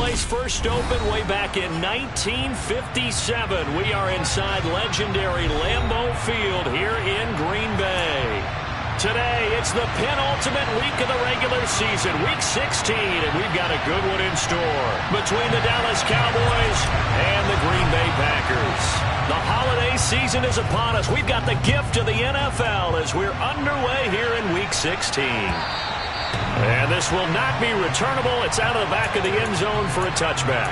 place first opened way back in 1957. We are inside legendary Lambeau Field here in Green Bay. Today, it's the penultimate week of the regular season, week 16, and we've got a good one in store between the Dallas Cowboys and the Green Bay Packers. The holiday season is upon us. We've got the gift of the NFL as we're underway here in week 16. And this will not be returnable. It's out of the back of the end zone for a touchback.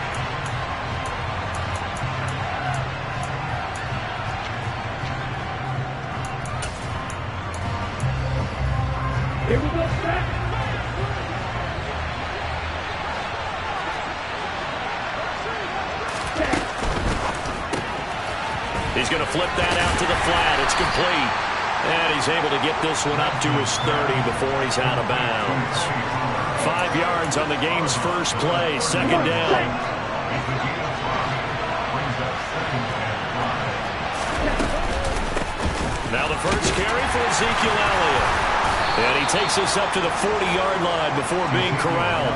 Here we go, back. He's going to flip that out to the flat. It's complete. And he's able to get this one up to his 30 before he's out of bounds. 5 yards on the game's first play. Second down. Now the first carry for Ezekiel Elliott. And he takes this up to the 40-yard line before being corralled.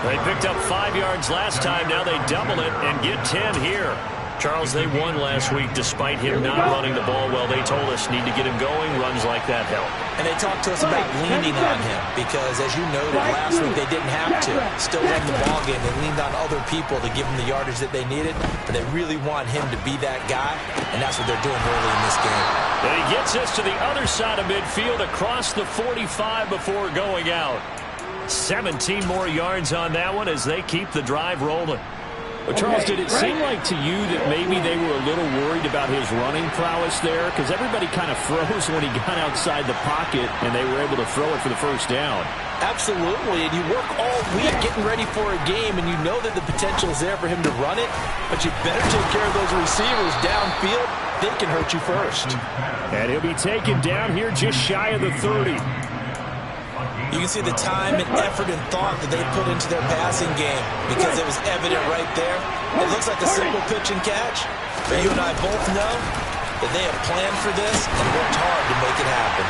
They picked up 5 yards last time. Now they double it and get 10 here. Charles, they won last week despite him not running the ball well. They told us need to get him going. Runs like that help. And they talked to us about leaning on him because, as you noted, last week they didn't have to. Still won the ball game. They leaned on other people to give them the yardage that they needed, but they really want him to be that guy, and that's what they're doing early in this game. And he gets us to the other side of midfield across the 45 before going out. 17 more yards on that one as they keep the drive rolling. Well, Charles, did it seem like to you that maybe they were a little worried about his running prowess there? Because everybody kind of froze when he got outside the pocket, and they were able to throw it for the first down. Absolutely, and you work all week getting ready for a game, and you know that the potential is there for him to run it, but you better take care of those receivers downfield. They can hurt you first. And he'll be taken down here just shy of the 30. You can see the time and effort and thought that they put into their passing game because it was evident right there. It looks like a simple pitch and catch, but you and I both know that they have planned for this and worked hard to make it happen.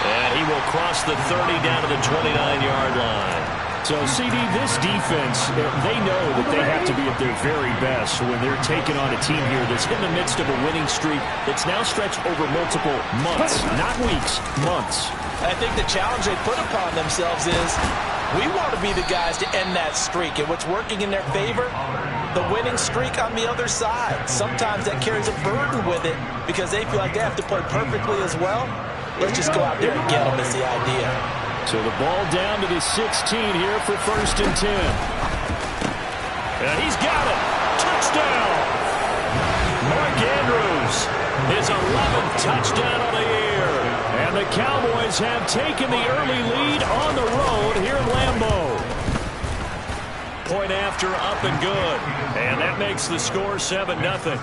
And he will cross the 30 down to the 29-yard line. So, CD, this defense, they know that they have to be at their very best when they're taking on a team here that's in the midst of a winning streak that's now stretched over multiple months, not weeks, months. I think the challenge they put upon themselves is we want to be the guys to end that streak. And what's working in their favor, the winning streak on the other side. Sometimes that carries a burden with it because they feel like they have to play perfectly as well. Let's just go out there and get them is the idea. So the ball down to the 16 here for first and 10. And he's got it. Touchdown. Mark Andrews, his 11th touchdown on the year. And the Cowboys have taken the early lead on the road here in Lambeau. Point after, up and good. And that makes the score 7-0.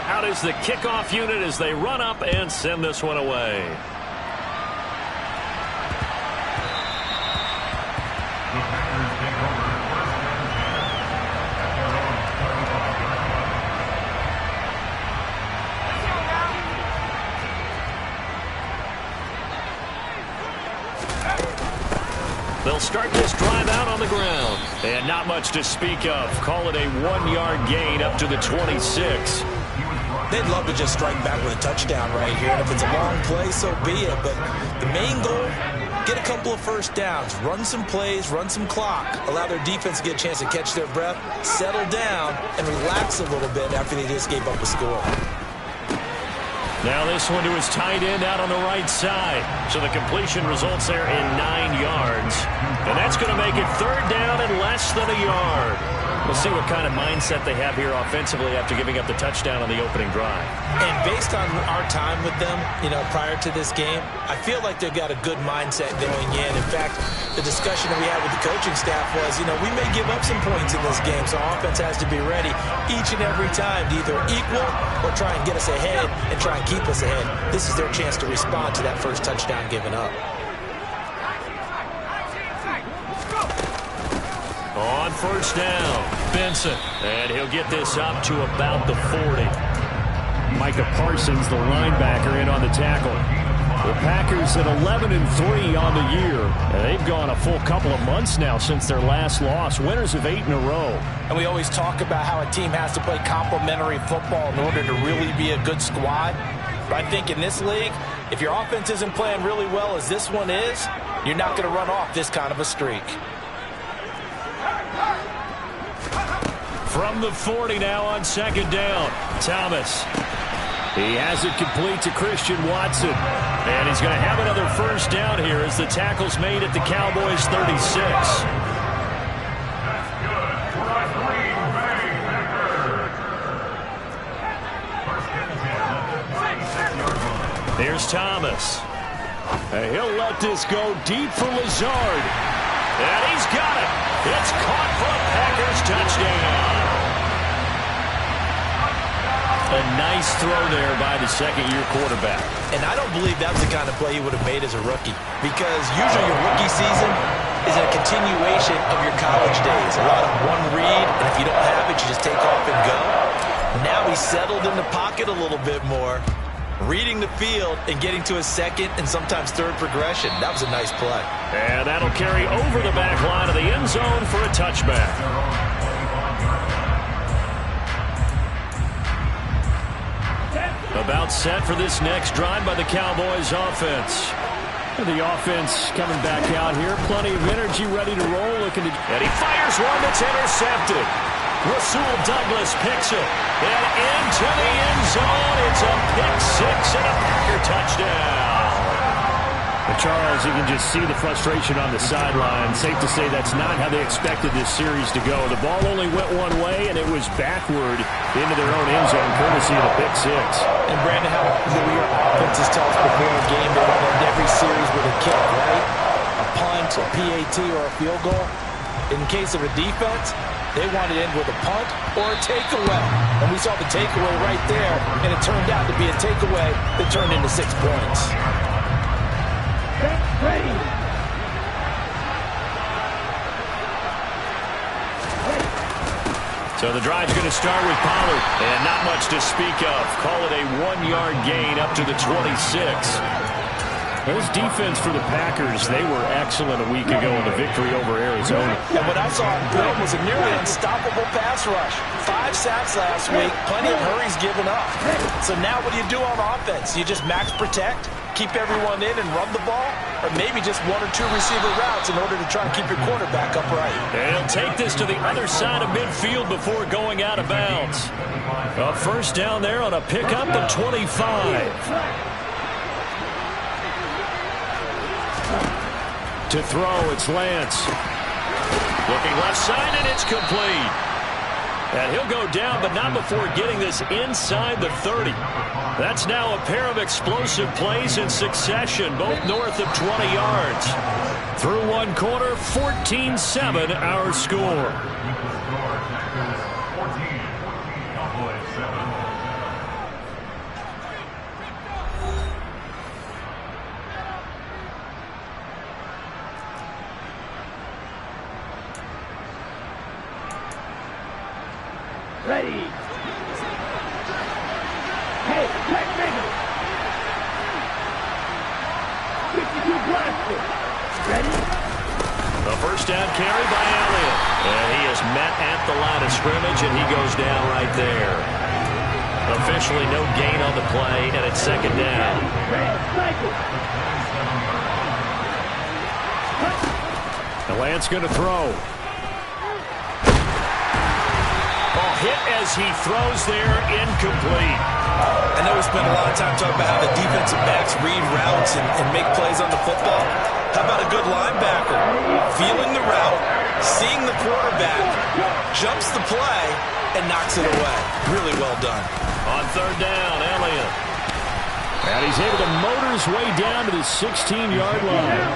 Out is the kickoff unit as they run up and send this one away. They'll start this drive out on the ground. And not much to speak of. Call it a 1-yard gain up to the 26. They'd love to just strike back with a touchdown right here. And if it's a long play, so be it. But the main goal, get a couple of first downs, run some plays, run some clock, allow their defense to get a chance to catch their breath, settle down, and relax a little bit after they just gave up a score. Now this one to his tight end out on the right side. So the completion results there in 9 yards. And that's going to make it third down and less than a yard. We'll see what kind of mindset they have here offensively after giving up the touchdown on the opening drive. And based on our time with them, prior to this game, I feel like they've got a good mindset going in. In fact, the discussion that we had with the coaching staff was, we may give up some points in this game, so our offense has to be ready each and every time to either equal or try and get us ahead and try and keep us ahead. This is their chance to respond to that first touchdown given up. On first down, Benson. And he'll get this up to about the 40. Micah Parsons, the linebacker, in on the tackle. The Packers at 11-3 on the year. And they've gone a full couple of months now since their last loss. Winners of 8 in a row. And we always talk about how a team has to play complementary football in order to really be a good squad. But I think in this league, if your offense isn't playing really well as this one is, you're not going to run off this kind of a streak. From the 40 now on second down. Thomas. He has it complete to Christian Watson. And he's going to have another first down here as the tackle's made at the Cowboys 36. Here's Thomas. He'll let this go deep for Lazard. And he's got it. It's caught for a Packers touchdown. A nice throw there by the second-year quarterback. And I don't believe that's the kind of play he would have made as a rookie, because usually your rookie season is a continuation of your college days. A lot of one read, and if you don't have it, you just take off and go. Now he's settled in the pocket a little bit more, reading the field and getting to his second and sometimes third progression. That was a nice play. And that'll carry over the back line of the end zone for a touchback. About set for this next drive by the Cowboys offense. And the offense coming back out here. Plenty of energy, ready to roll. And he fires one that's intercepted. Rasul Douglas picks it. And into the end zone. It's a pick six and a Packer touchdown. And Charles, you can just see the frustration on the sideline. Safe to say that's not how they expected this series to go. The ball only went one way, and it was backward into their own end zone, courtesy of the pick six. And Brandon, how your offenses tell us before a game they want to end every series with a kick, right? A punt, a PAT, or a field goal. In case of a defense, they want to end with a punt or a takeaway. And we saw the takeaway right there, and it turned out to be a takeaway that turned into 6 points. Ready. So the drive's going to start with Pollard. And not much to speak of. Call it a 1-yard gain up to the 26. Those defense for the Packers, they were excellent a week ago in the victory over Arizona. And what I saw in film was a nearly unstoppable pass rush. 5 sacks last week, plenty of hurries given up. So now what do you do on offense? You just max protect, keep everyone in and run the ball, or maybe just 1 or 2 receiver routes in order to try and keep your quarterback upright. And he'll take this to the other side of midfield before going out of bounds. A first down there on a pickup of 25. To throw, it's Lance. Looking left side, and it's complete. And he'll go down, but not before getting this inside the 30. That's now a pair of explosive plays in succession, both north of 20 yards. Through one quarter, 14-7 our score. Ready. Hey, check nigga. 52 blaster. Ready. A first down carry by Elliott. And he is met at the line of scrimmage, and he goes down right there. Officially no gain on the play, and it's second down. The Lance going to throw. Hit as he throws there, incomplete. I know we spent a lot of time talking about how the defensive backs read routes and make plays on the football. How about a good linebacker? Feeling the route, seeing the quarterback, jumps the play, and knocks it away. Really well done. On third down, Elliott. And he's able to motor his way down to the 16-yard line.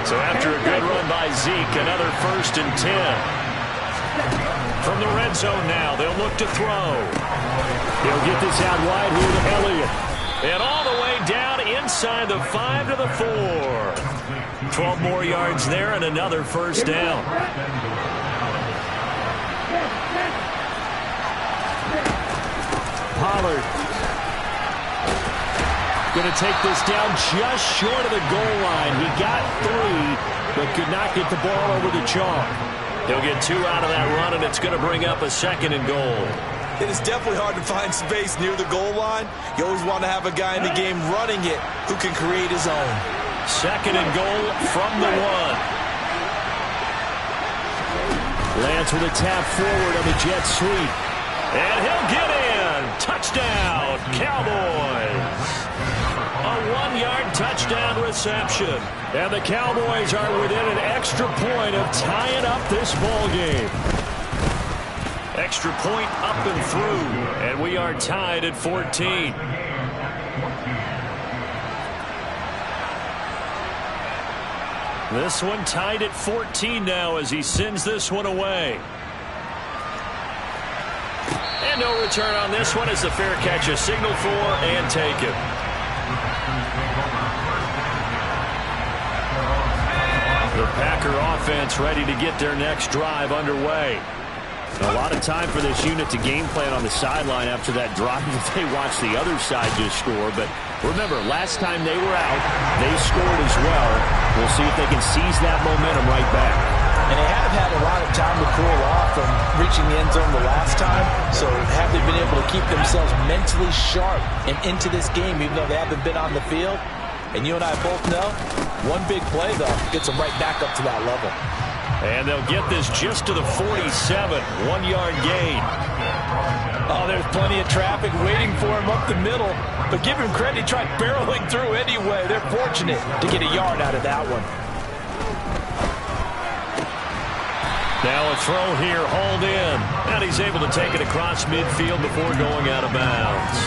So after a good run by Zeke, another 1st and 10. From the red zone now, they'll look to throw. He'll get this out wide here to Elliott. And all the way down inside the 5 to the 4. 12 more yards there and another first down. Pollard. Going to take this down just short of the goal line. He got 3, but could not get the ball over the chalk. He'll get 2 out of that run, and it's going to bring up a 2nd and goal. It is definitely hard to find space near the goal line. You always want to have a guy in the game running it who can create his own. 2nd and goal from the 1. Lance with a tap forward on the jet sweep. And he'll get in. Touchdown, Cowboys. A 1-yard touchdown reception. And the Cowboys are within an extra point of tying up this ball game. Extra point up and through. And we are tied at 14. This one tied at 14 now as he sends this one away. And no return on this one as the fair catch is signaled for and taken. The Packer offense ready to get their next drive underway. A lot of time for this unit to game plan on the sideline after that drive that they watched the other side just score. But remember, last time they were out, they scored as well. We'll see if they can seize that momentum right back. And they have had a lot of time to cool off from reaching the end zone the last time. So have they been able to keep themselves mentally sharp and into this game even though they haven't been on the field? And you and I both know, one big play, though, gets them right back up to that level. And they'll get this just to the 47, 1-yard gain. Oh, there's plenty of traffic waiting for him up the middle. But give him credit, he tried barreling through anyway. They're fortunate to get a yard out of that one. Now a throw here, hauled in. And he's able to take it across midfield before going out of bounds.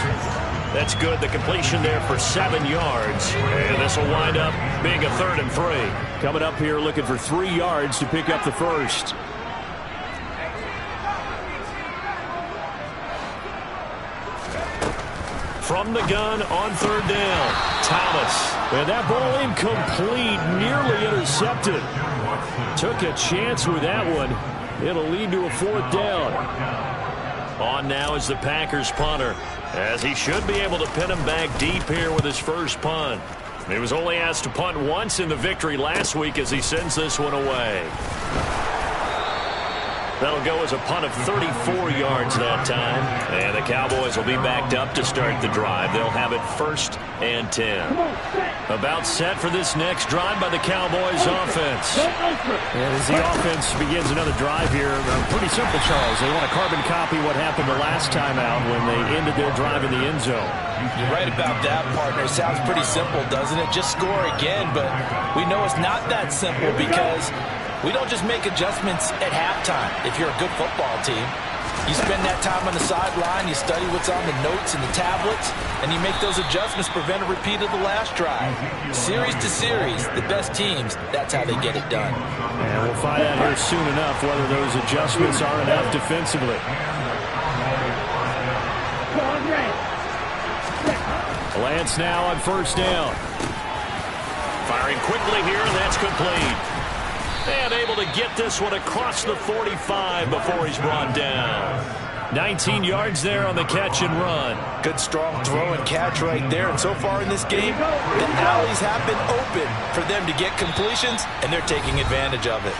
That's good. The completion there for 7 yards. And this will wind up being a 3rd and 3. Coming up here looking for 3 yards to pick up the first. From the gun on 3rd down. Thomas. And that ball incomplete, nearly intercepted. Took a chance with that one. It'll lead to a 4th down. On now is the Packers punter, as he should be able to pin him back deep here with his first punt. He was only asked to punt once in the victory last week as he sends this one away. That'll go as a punt of 34 yards that time. And the Cowboys will be backed up to start the drive. They'll have it 1st and 10. About set for this next drive by the Cowboys offense. And as the offense begins another drive here, pretty simple, Charles. They want to carbon copy what happened the last time out when they ended their drive in the end zone. You're right about that, partner. Sounds pretty simple, doesn't it? Just score again, but we know it's not that simple because we don't just make adjustments at halftime if you're a good football team. You spend that time on the sideline, you study what's on the notes and the tablets, and you make those adjustments to prevent a repeat of the last drive. Series to series, the best teams, that's how they get it done. And we'll find out here soon enough whether those adjustments are enough defensively. Lance now on 1st down. Firing quickly here, and that's complete. And able to get this one across the 45 before he's brought down. 19 yards there on the catch and run. Good strong throw and catch right there. And so far in this game, the alleys have been open for them to get completions, and they're taking advantage of it.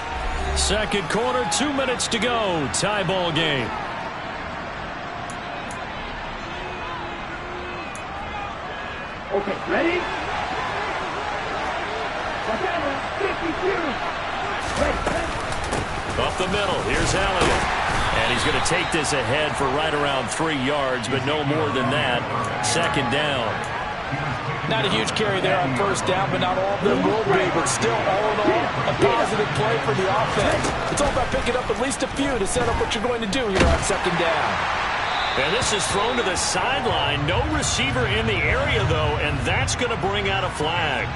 2nd quarter, 2 minutes to go. Tie ball game. Okay, ready? 52. Up the middle, here's Elliott. And he's going to take this ahead for right around 3 yards, but no more than that. 2nd down. Not a huge carry there on 1st down, but not all of them will be. But still, all in all, a positive play for the offense. It's all about picking up at least a few to set up what you're going to do here on 2nd down. And this is thrown to the sideline. No receiver in the area, though, and that's going to bring out a flag.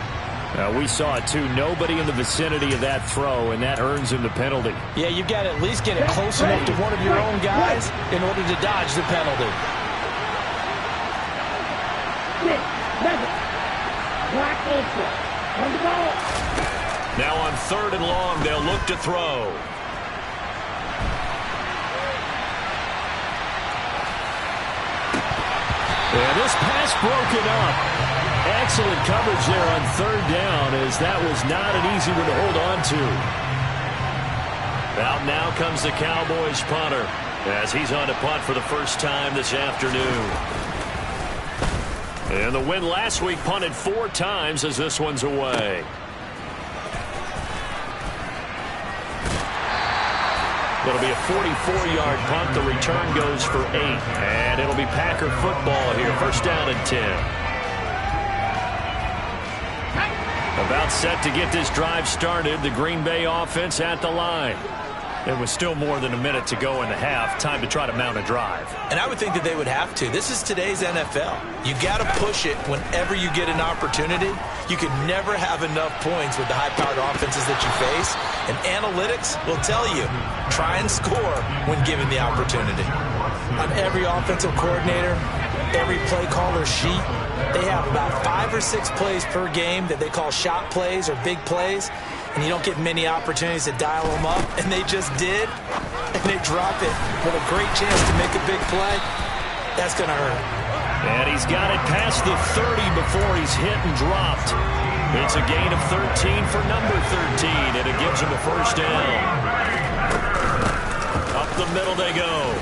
We saw it, too. Nobody in the vicinity of that throw, and that earns him the penalty. Yeah, you've got to at least get it close enough to one of your own guys in order to dodge the penalty. Now on 3rd and long, they'll look to throw. And this pass broken up. Excellent coverage there on third down, as that was not an easy one to hold on to. Out now comes the Cowboys punter, as he's on to punt for the first time this afternoon. And the win last week punted 4 times as this one's away. It'll be a 44-yard punt. The return goes for 8. And it'll be Packer football here. First down and 10. About set to get this drive started. The Green Bay offense at the line. There was still more than a minute to go in the half. Time to try to mount a drive. And I would think that they would have to. This is today's NFL. You got to push it whenever you get an opportunity. You can never have enough points with the high-powered offenses that you face. And analytics will tell you, try and score when given the opportunity. On every offensive coordinator, every play caller sheet, they have about 5 or 6 plays per game that they call shot plays or big plays. And you don't get many opportunities to dial them up, and they just did, and they drop it with a great chance to make a big play. That's going to hurt. And he's got it past the 30 before he's hit and dropped. It's a gain of 13 for number 13, and it gives him a first down. Up the middle they go.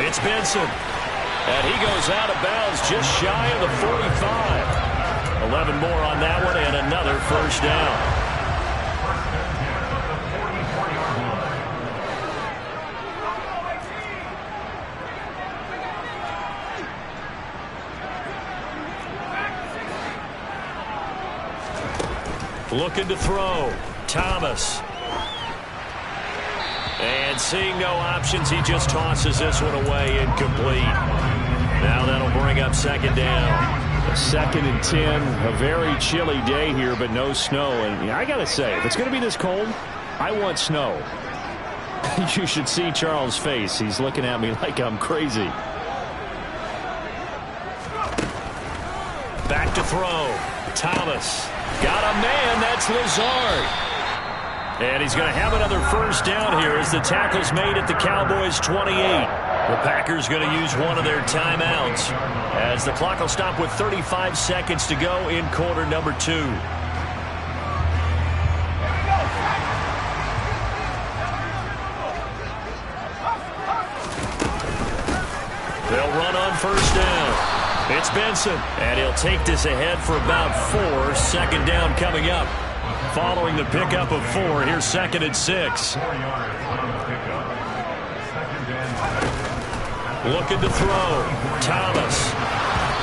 It's Benson. And he goes out of bounds just shy of the 45. 11 more on that one, and another first down. Looking to throw. Thomas. And seeing no options, he just tosses this one away, incomplete. Now that'll bring up second down. A 2nd and 10. A very chilly day here, but no snow. And I got to say, if it's going to be this cold, I want snow. You should see Charles' face. He's looking at me like I'm crazy. Back to throw. Thomas. Got a man. That's Lazard. And he's going to have another first down here as the tackle's made at the Cowboys' 28. The Packers going to use one of their timeouts as the clock will stop with 35 seconds to go in quarter number 2. They'll run on first down. It's Benson, and he'll take this ahead for about 4. Second down coming up. Following the pickup of 4, here's 2nd and 6. Looking to throw. Thomas.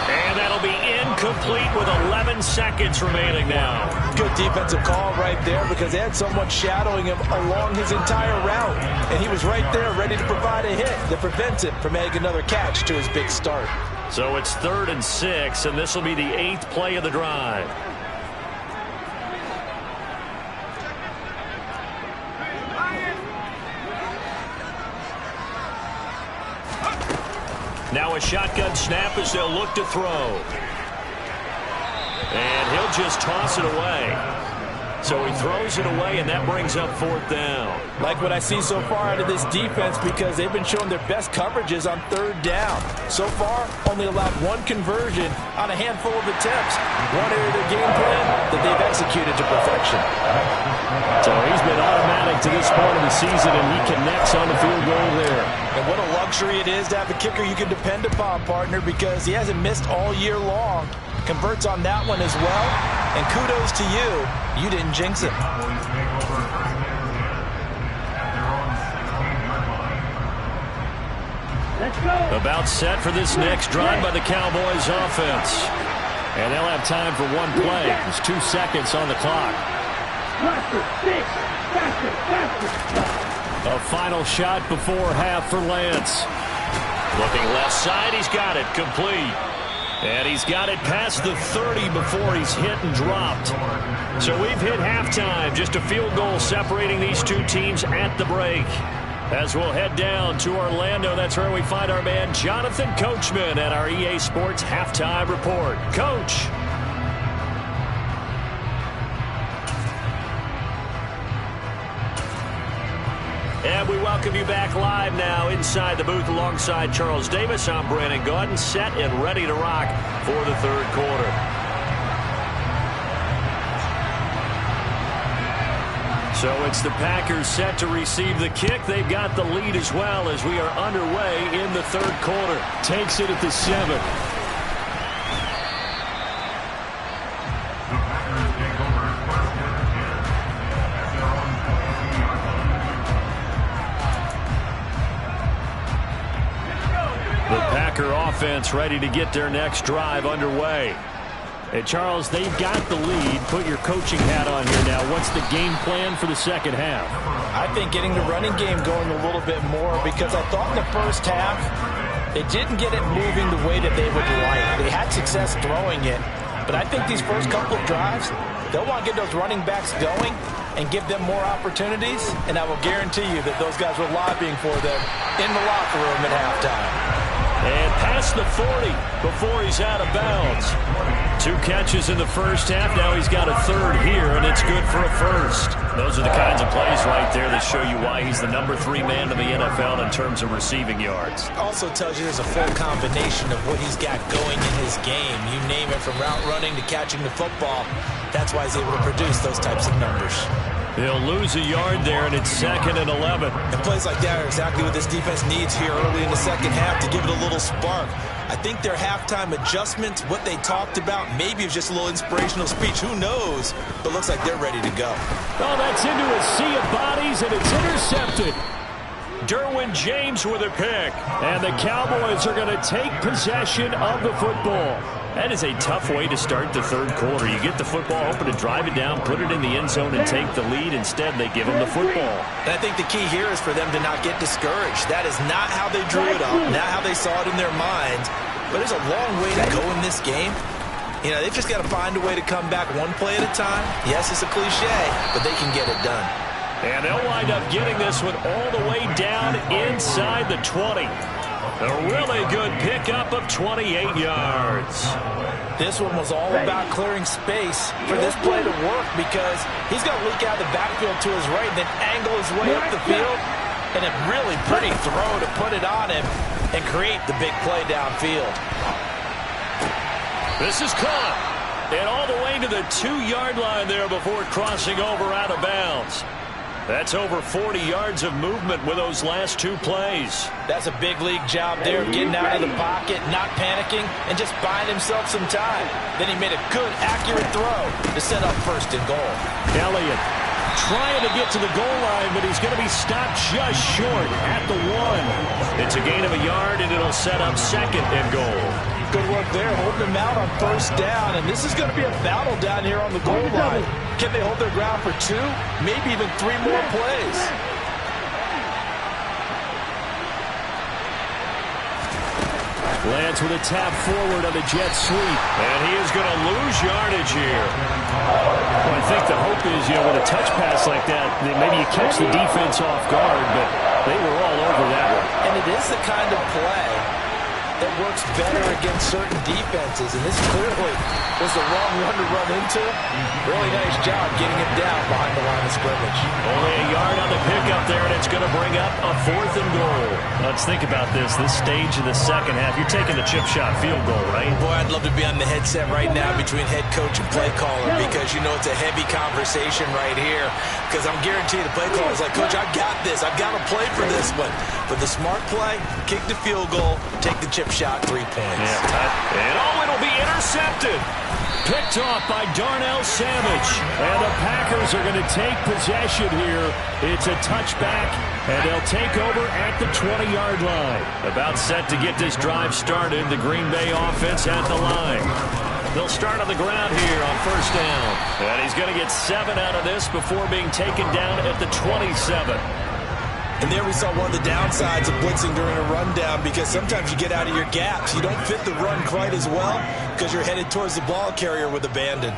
And that'll be incomplete with 11 seconds remaining now. Good defensive call right there because they had someone shadowing him along his entire route. And he was right there ready to provide a hit that prevents him from making another catch to his big start. So it's 3rd and 6, and this will be the 8th play of the drive. Now a shotgun snap as they'll look to throw. And he'll just toss it away. So he throws it away, and that brings up 4th down. Like what I see so far out of this defense because they've been showing their best coverages on 3rd down. So far, only allowed 1 conversion on a handful of attempts. One area of their game plan that they've executed to perfection. So he's been automatic to this point of the season, and he connects on the field goal there. And what a luxury it is to have a kicker you can depend upon, partner, because he hasn't missed all year long. Converts on that one as well. And kudos to you. You didn't jinx it. Let's go. About set for this next drive by the Cowboys offense. And they'll have time for one play. There's 2 seconds on the clock. Faster, six. Faster, faster. A final shot before half for Lance. Looking left side, he's got it, complete. And he's got it past the 30 before he's hit and dropped. So we've hit halftime, just a field goal separating these two teams at the break. As we'll head down to Orlando, that's where we find our man Jonathan Coachman at our EA Sports Halftime Report. Coach. And we welcome you back live now inside the booth alongside Charles Davis. I'm Brandon Gaudin, set and ready to rock for the third quarter. So it's the Packers set to receive the kick. They've got the lead as well as we are underway in the third quarter. Takes it at the 7. The Packer offense ready to get their next drive underway. Hey, Charles, they've got the lead. Put your coaching hat on here now. What's the game plan for the second half? I think getting the running game going a little bit more, because I thought in the first half they didn't get it moving the way that they would like. They had success throwing it, but I think these first couple of drives, they'll want to get those running backs going and give them more opportunities, and I will guarantee you that those guys were lobbying for them in the locker room at halftime. And past the 40 before he's out of bounds. 2 catches in the first half. Now he's got a third here, and it's good for a first. Those are the kinds of plays right there that show you why he's the number 3 man in the NFL in terms of receiving yards. Also tells you there's a full combination of what he's got going in his game. You name it, from route running to catching the football. That's why he's able to produce those types of numbers. He'll lose a yard there, and it's 2nd and 11. And plays like that are exactly what this defense needs here early in the second half to give it a little spark. I think their halftime adjustments, what they talked about, maybe it was just a little inspirational speech. Who knows? But looks like they're ready to go. Oh, that's into a sea of bodies, and it's intercepted. Derwin James with a pick. And the Cowboys are going to take possession of the football. That is a tough way to start the third quarter. You get the football, hoping to drive it down, put it in the end zone, and take the lead. Instead, they give them the football. And I think the key here is for them to not get discouraged. That is not how they drew it up, not how they saw it in their minds. But there's a long way to go in this game. You know, they've just got to find a way to come back one play at a time. Yes, it's a cliche, but they can get it done. And they'll wind up getting this one all the way down inside the 20. A really good pickup of 28 yards. This one was all about clearing space for this play to work, because he's going to leak out of the backfield to his right and then angle his way up the field. And a really pretty throw to put it on him and create the big play downfield. This is caught. And all the way to the 2-yard line there before crossing over out of bounds. That's over 40 yards of movement with those last 2 plays. That's a big league job there, getting out of the pocket, not panicking, and just buying himself some time. Then he made a good, accurate throw to set up 1st and goal. Elliott trying to get to the goal line, but he's going to be stopped just short at the 1. It's a gain of a yard, and it'll set up 2nd and goal. Good work there, holding him out on 1st down, and this is going to be a battle down here on the goal line. Can they hold their ground for 2, maybe even 3 more plays? Lance with a tap forward on the jet sweep. And he is going to lose yardage here. Well, I think the hope is, with a touch pass like that, maybe you catch the defense off guard, but they were all over that one. And it is the kind of play that works better against certain defenses, and this clearly was the wrong one to run into. Really nice job getting him down behind the line of scrimmage. Only a yard on the pickup there, and it's going to bring up a 4th and goal. Let's think about this stage of the second half. You're taking the chip shot field goal, right? Boy, I'd love to be on the headset right now between head coach and play caller, because it's a heavy conversation right here, because I'm guaranteed the play caller is like, Coach, I got this. I've got to play for this one. But the smart play, kick the field goal, take the chip shot, 3 points. Yeah, and it'll be intercepted. Picked off by Darnell Savage. And the Packers are going to take possession here. It's a touchback, and they'll take over at the 20-yard line. About set to get this drive started. The Green Bay offense at the line. They'll start on the ground here on 1st down. And he's going to get 7 out of this before being taken down at the 27. And there we saw one of the downsides of blitzing during a rundown, because sometimes you get out of your gaps. You don't fit the run quite as well because you're headed towards the ball carrier with abandon.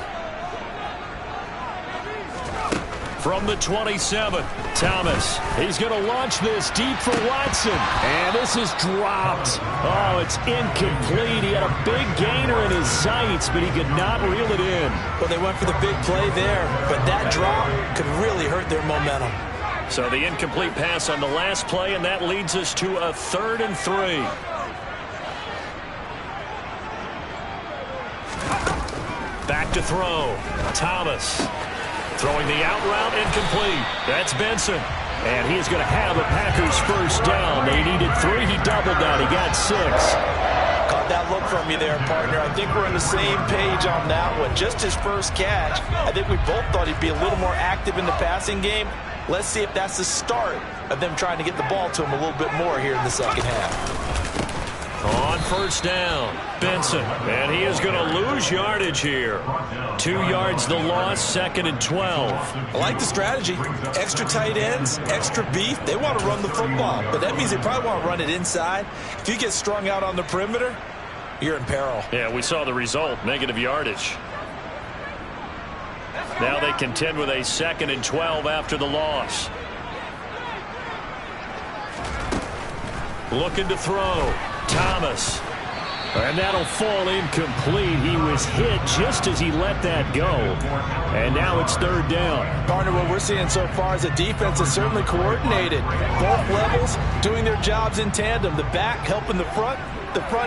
From the 27, Thomas. He's going to launch this deep for Watson. And this is dropped. Oh, it's incomplete. He had a big gainer in his sights, but he could not reel it in. Well, they went for the big play there, but that drop could really hurt their momentum. So the incomplete pass on the last play, and that leads us to a 3rd and 3. Back to throw. Thomas Throwing the out route incomplete. That's Benson. And he is going to have a Packers first down. They needed 3. He doubled that. He got 6. Caught that look from you there, partner. I think we're on the same page on that one. Just his first catch. I think we both thought he'd be a little more active in the passing game. Let's see if that's the start of them trying to get the ball to him a little bit more here in the second half. On first down, Benson. And he is going to lose yardage here. 2 yards the loss, 2nd and 12. I like the strategy. Extra tight ends, extra beef. They want to run the football, but that means they probably want to run it inside. If you get strung out on the perimeter, you're in peril. Yeah, we saw the result, negative yardage. Now they contend with a 2nd and 12 after the loss. Looking to throw. Thomas. And that'll fall incomplete. He was hit just as he let that go. And now it's 3rd down. Partner, what we're seeing so far is the defense is certainly coordinated. Both levels doing their jobs in tandem. The back helping the front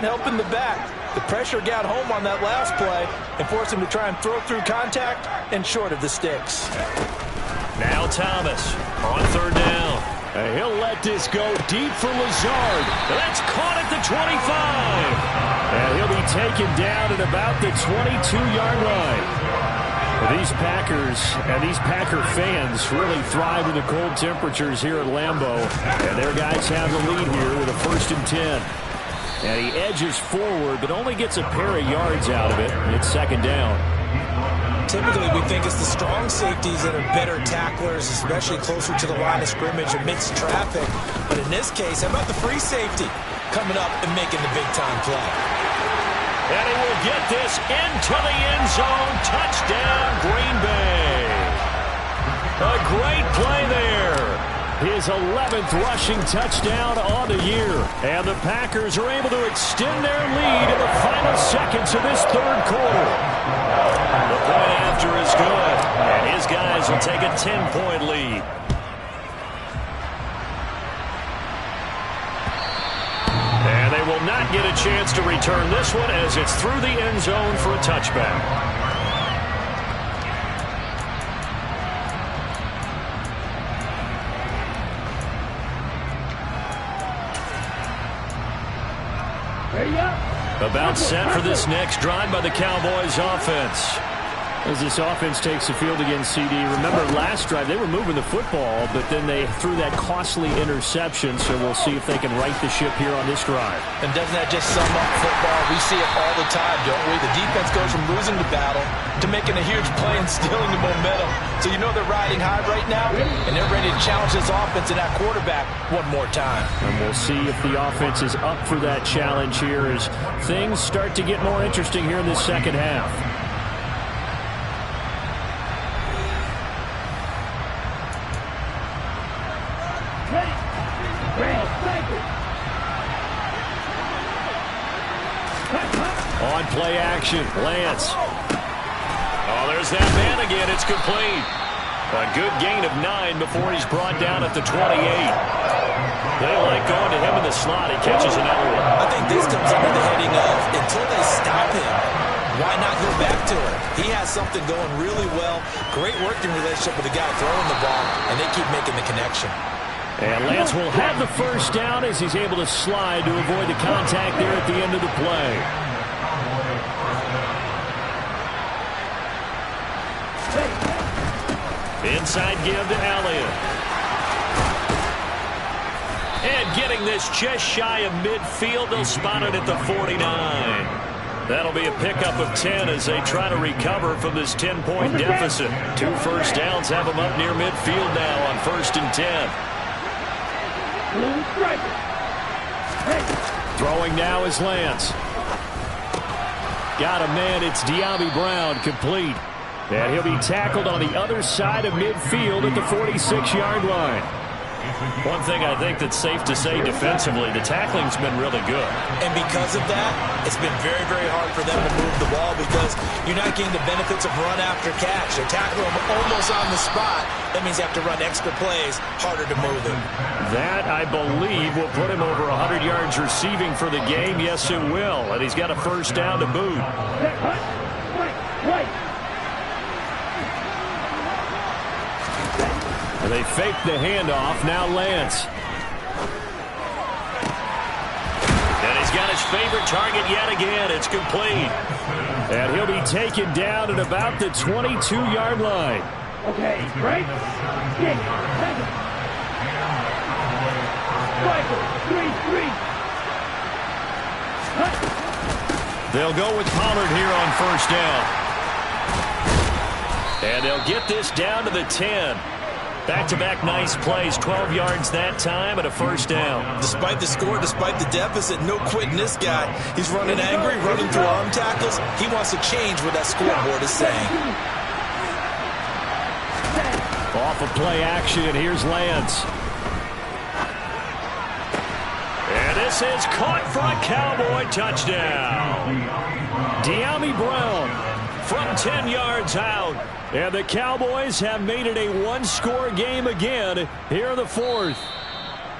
helping the back. The pressure got home on that last play and forced him to try and throw through contact and short of the sticks. Now Thomas on 3rd down. And he'll let this go deep for Lazard. That's caught at the 25. And he'll be taken down at about the 22-yard line. These Packers and these Packer fans really thrive in the cold temperatures here at Lambeau. And their guys have the lead here with a 1st and 10. And he edges forward, but only gets a pair of yards out of it. It's 2nd down. Typically, we think it's the strong safeties that are better tacklers, especially closer to the line of scrimmage amidst traffic. But in this case, how about the free safety coming up and making the big-time play? And he will get this into the end zone. Touchdown, Green Bay. A great play there. His 11th rushing touchdown on the year. And the Packers are able to extend their lead in the final seconds of this 3rd quarter. The point after is good. And his guys will take a 10-point lead. And they will not get a chance to return this one as it's through the end zone for a touchback. About set for this next drive by the Cowboys offense. As this offense takes the field against CD. Remember last drive they were moving the football, but then they threw that costly interception, so we'll see if they can right the ship here on this drive. And doesn't that just sum up football? We see it all the time, don't we? The defense goes from losing the battle to making a huge play and stealing the momentum. So you know they're riding high right now, and they're ready to challenge this offense and that quarterback one more time. And we'll see if the offense is up for that challenge here as things start to get more interesting here in this second half. On play action, Lance. Oh, there's that man again. It's complete. A good gain of 9 before he's brought down at the 28. They like going to him in the slot. He catches another one. I think this comes under the heading of until they stop him, why not go back to him? He has something going really well. Great working relationship with the guy throwing the ball, and they keep making the connection. And Lance will have the first down as he's able to slide to avoid the contact there at the end of the play. Inside give to Elliott. And getting this just shy of midfield, they'll spot it at the 49. That'll be a pickup of 10 as they try to recover from this 10-point deficit. 2 first downs have them up near midfield now on 1st and 10. Throwing now is Lance. Got a man, it's De'Ami Brown, complete. And he'll be tackled on the other side of midfield at the 46-yard line. One thing I think that's safe to say defensively, the tackling's been really good. And because of that, it's been very, very hard for them to move the ball because you're not getting the benefits of run after catch. They're tackling them almost on the spot. That means you have to run extra plays, harder to move them. That, I believe, will put him over 100 yards receiving for the game. Yes, it will. And he's got a first down to boot. They fake the handoff. Now Lance. And he's got his favorite target yet again. It's complete. And he'll be taken down at about the 22-yard line. Okay, break, kick, second. Striker, 3-3. They'll go with Pollard here on first down. And they'll get this down to the 10. Back-to-back nice plays, 12 yards that time and a first down. Despite the score, despite the deficit, no quitting this guy. He's running angry, running through arm tackles. He wants to change what that scoreboard is saying. Off of play action, here's Lance. And this is caught for a Cowboy touchdown. De'Ami Brown from 10 yards out. And the Cowboys have made it a one-score game again here in the fourth.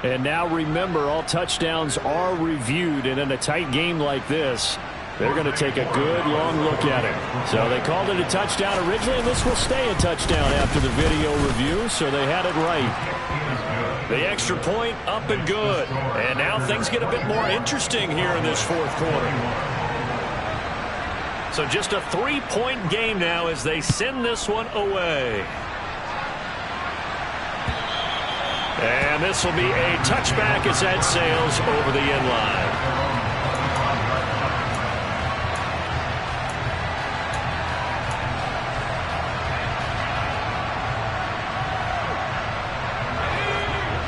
And now remember, all touchdowns are reviewed. And in a tight game like this, they're going to take a good long look at it. So they called it a touchdown originally, and this will stay a touchdown after the video review, so they had it right. The extra point up and good. And now things get a bit more interesting here in this fourth quarter. So just a 3-point game now as they send this one away. And this will be a touchback as that sails over the end line.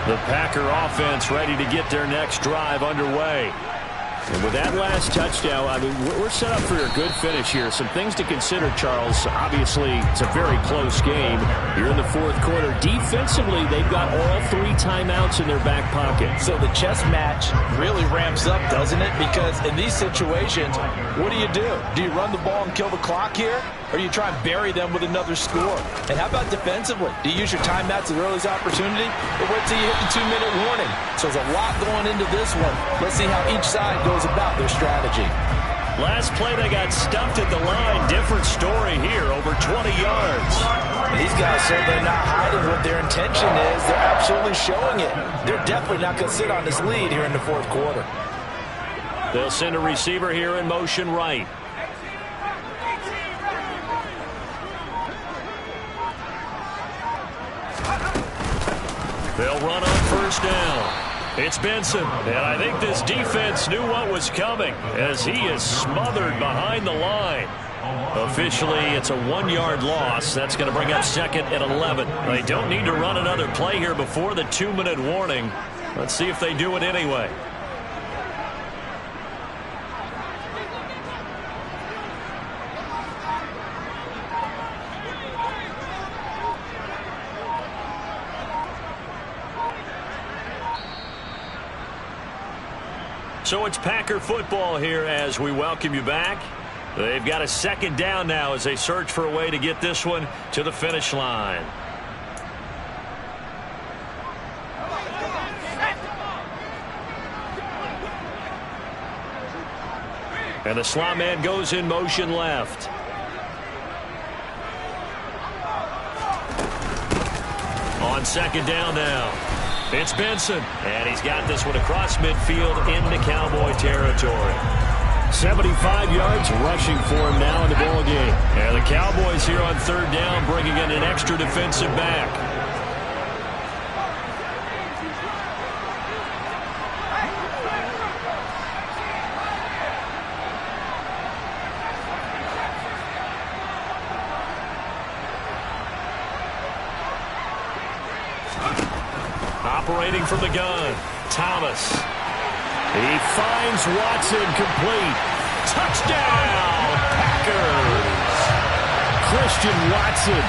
The Packer offense ready to get their next drive underway. And with that last touchdown, I mean, we're set up for a good finish here. Some things to consider, Charles. Obviously, it's a very close game here in the fourth quarter. Defensively, they've got all 3 timeouts in their back pocket. So the chess match really ramps up, doesn't it? Because in these situations, what do? Do you run the ball and kill the clock here? Or do you try and bury them with another score? And how about defensively? Do you use your timeouts at the earliest opportunity? Or wait till you hit the 2-minute warning? So there's a lot going into this one. Let's see how each side goes about their strategy. Last play, they got stuffed at the line. Different story here, over 20 yards. These guys certainly not hiding what their intention is. They're absolutely showing it. They're definitely not going to sit on this lead here in the fourth quarter. They'll send a receiver here in motion right. They'll run on first down. It's Benson, and I think this defense knew what was coming as he is smothered behind the line. Officially, it's a 1-yard loss. That's going to bring up second and 11. They don't need to run another play here before the 2-minute warning. Let's see if they do it anyway. So it's Packer football here as we welcome you back. They've got a second down now as they search for a way to get this one to the finish line. And the slot man goes in motion left. On second down now. It's Benson, and he's got this one across midfield into Cowboy territory. 75 yards rushing for him now in the ball game. And the Cowboys here on third down bringing in an extra defensive back. Operating from the gun, Thomas. He finds Watson complete. Touchdown, Packers. Christian Watson,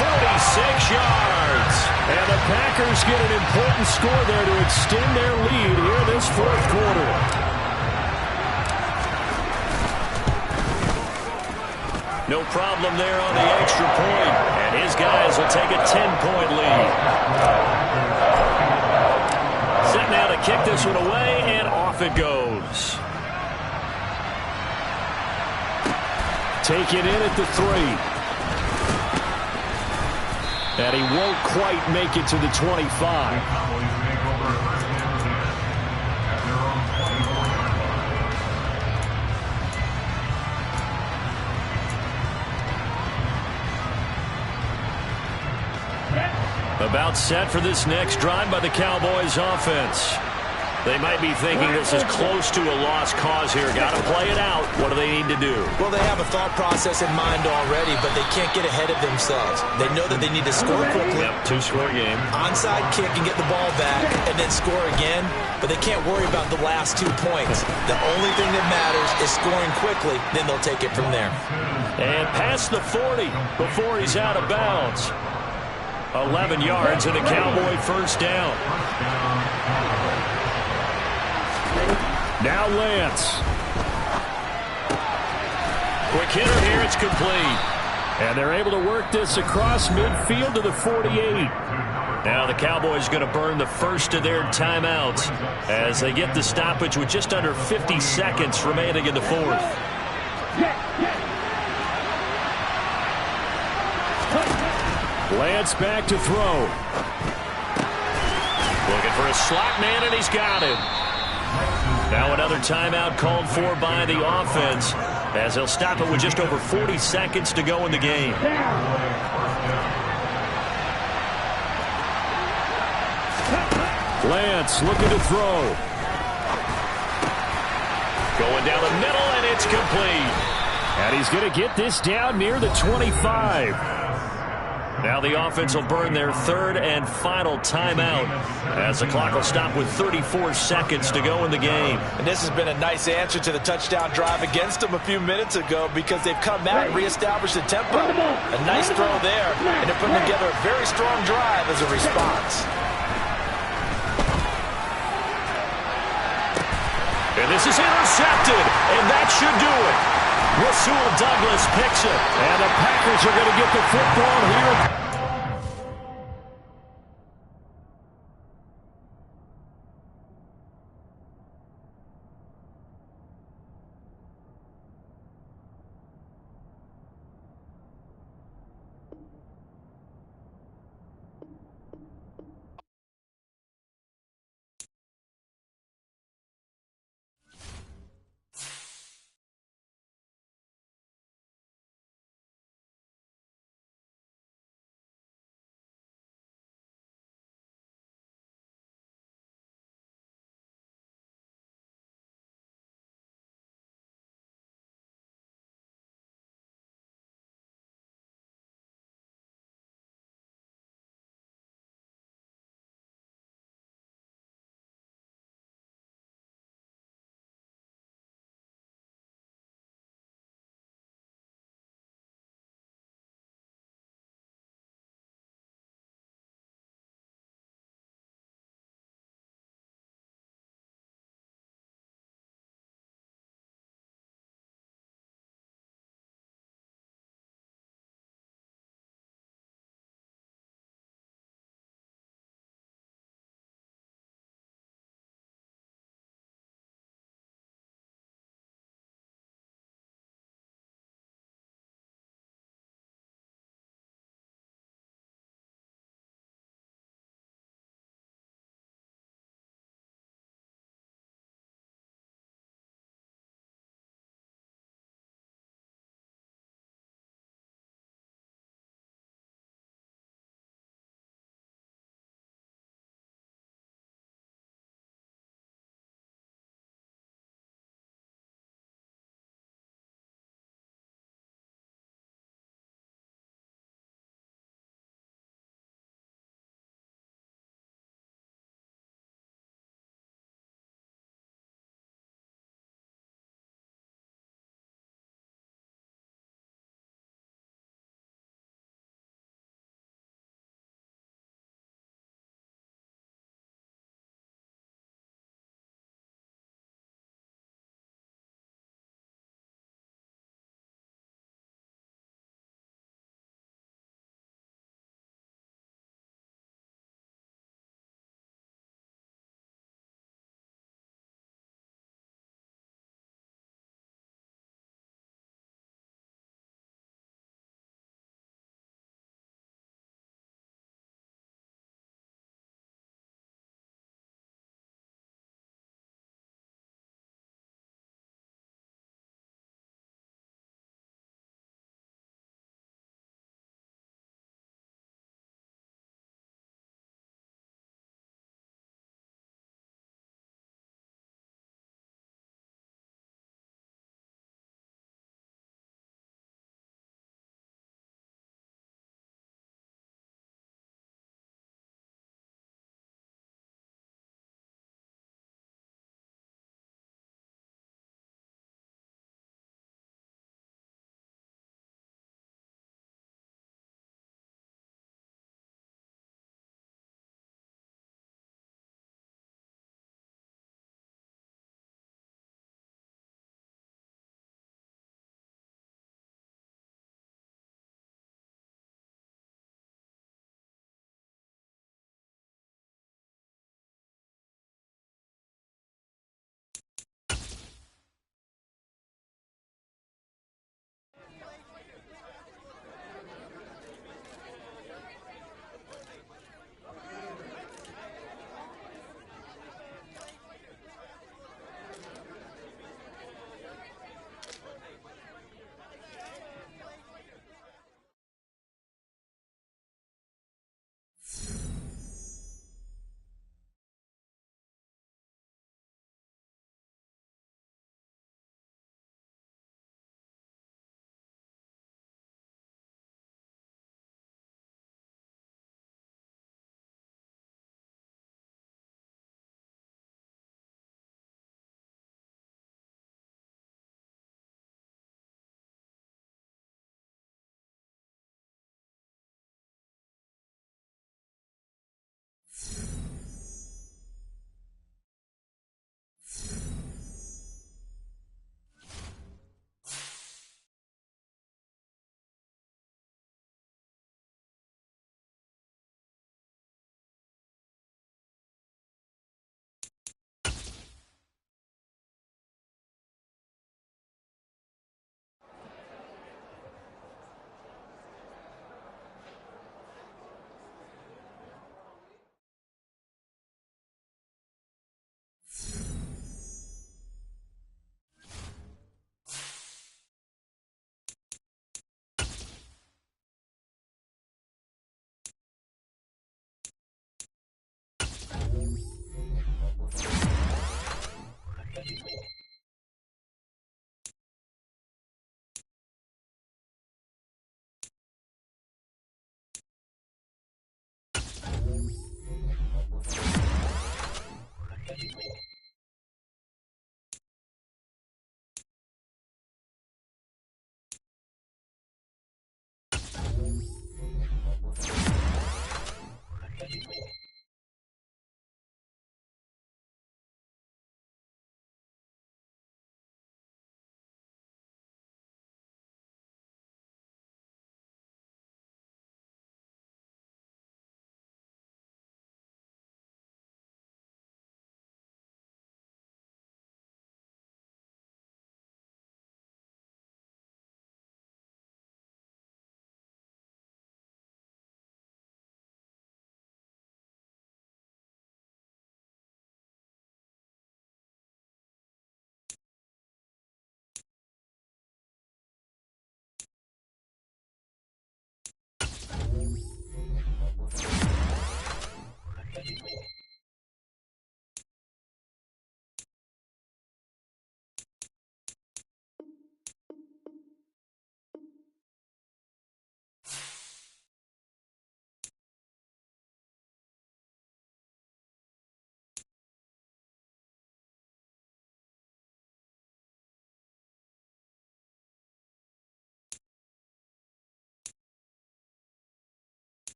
46 yards. And the Packers get an important score there to extend their lead here this fourth quarter. No problem there on the extra point. And his guys will take a 10-point lead. Set now to kick this one away, and off it goes. Take it in at the 3. And he won't quite make it to the 25. About set for this next drive by the Cowboys offense. They might be thinking this is close to a lost cause here. Got to play it out. What do they need to do? Well, they have a thought process in mind already, but they can't get ahead of themselves. They know that they need to score quickly. Yep, two-score game. Onside kick and get the ball back and then score again, but they can't worry about the last 2 points. The only thing that matters is scoring quickly, then they'll take it from there. And past the 40 before he's out of bounds. 11 yards and a Cowboy first down. Now Lance. Quick hitter here, it's complete. And they're able to work this across midfield to the 48. Now the Cowboys going to burn the first of their timeouts as they get the stoppage with just under 50 seconds remaining in the fourth. Lance back to throw. Looking for a slot man, and he's got him. Now another timeout called for by the offense as they'll stop it with just over 40 seconds to go in the game. Lance looking to throw. Going down the middle, and it's complete. And he's going to get this down near the 25. Now the offense will burn their third and final timeout as the clock will stop with 34 seconds to go in the game. And this has been a nice answer to the touchdown drive against them a few minutes ago because they've come out and reestablished the tempo. A nice throw there, and they're putting together a very strong drive as a response. And this is intercepted, and that should do it. Rasul Douglas picks it. And the Packers are going to get the football here.